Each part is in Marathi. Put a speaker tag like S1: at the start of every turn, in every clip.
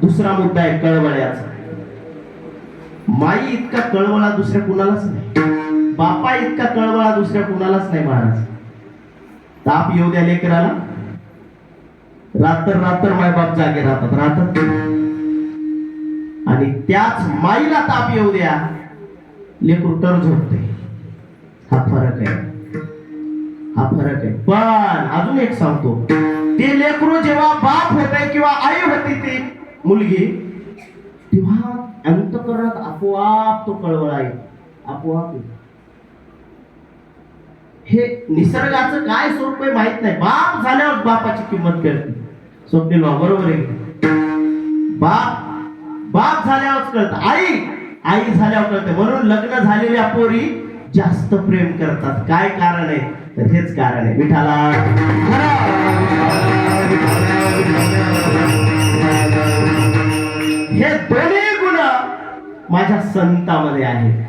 S1: दुसरा मुद्दा आहे कळवळ्याचा. माई इतका कळवळा दुसऱ्या कुणालाच नाही, बापा इतका कळवळा दुसऱ्या कुणालाच नाही महाराज. ताप येऊ द्या लेकराला, रात्र रात्र मायबाप जागे राहतात. आणि त्याच माईला ताप येऊ द्या, लेकरू तर झोपते. हा फरक आहे, हा फरक आहे. पण अजून एक सांगतो, ते लेकरू जेव्हा बाप होते किंवा आई होती ती मुलगी, तेव्हा अंतःकरणात आपोआप तो कळवळा आहे, आपोआप. हे निसर्गाचं काय स्वरूप आहे माहित नाही. बाप झाल्यावर बापाची किंमत कळते. स्वप्नील बरोबर आहे. बाप झाल्यावर कळतं, आई झाल्यावर कळते. म्हणून लग्न झालेल्या पोरी जास्त प्रेम करतात. काय कारण आहे? तर हेच कारण आहे. विठाला हे दोन्ही गुण माझ्या संतामध्ये आहेत.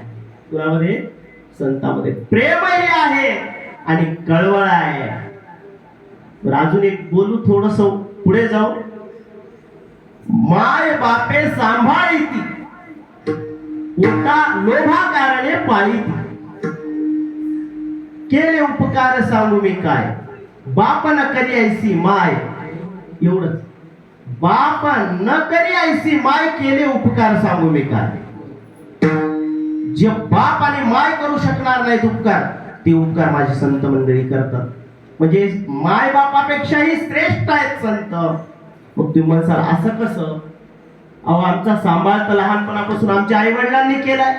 S1: कुणामध्ये? संतामध्ये. प्रेमही आहे आणि कळवळा आहे. अजून एक बोलू, थोडस पुढे जाऊ. माय बापे सांभाळीती, पोटा लोभा कारणे पाळीती. केले उपकार सांगू मी काय, बाप न करी ऐसी माय. एवढंच. बाप न करी ऐसी माय, केले उपकार सांगू मी काय. जे बाप आणि माय करू शकणार नाहीत उपकार, ते उपकार माझी संत मंडळी करतात. म्हणजे माय बापापेक्षाही श्रेष्ठ आहेत संत. मग तुम्ही म्हणसाल असं कसं? अहो, आमचा सांभाळ तर लहानपणापासून आमच्या आई वडिलांनी केलाय.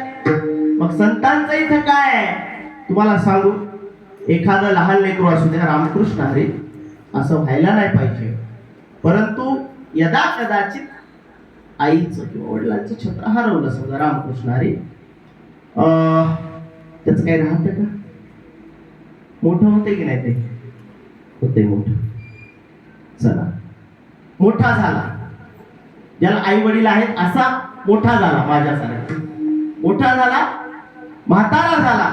S1: मग संतांचं इथं काय आहे? तुम्हाला सांगू, एखादं लहान लेकरू असू द्या, रामकृष्ण हरी असं व्हायला नाही पाहिजे. परंतु यदा कदाचित आईचं किंवा वडिलांचं छत्र हरवलं समजा, रामकृष्ण हरी, त्याच काही राहतं का? मोठं होते की नाही? ते होते मोठं. चला, मोठा झाला, ज्याला आई वडील आहेत असा मोठा झाला, माझ्यासारखा मोठा झाला, म्हातारा झाला,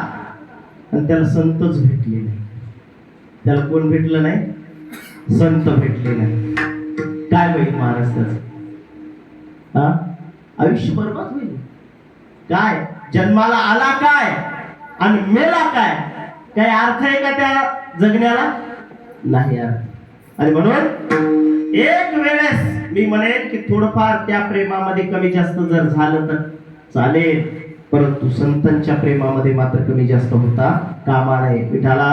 S1: आणि त्याला संतच भेटले नाही. त्याला कोण भेटलं नाही? संत भेटले नाही. काय होईल महाराष्ट्राचं? आयुष्य बरबाद होईल. काय जन्माला आला काय आणि मेला काय? काही अर्थ आहे का त्या जगण्याला? नाही अर्थ. आणि म्हणून एक वेळेस मी म्हणेन की थोडंफार त्या प्रेमामध्ये कमी जास्त जर झालं तर चालेल, परंतु संतांच्या प्रेमामध्ये मात्र कमी जास्त होता कामा नये. विठाला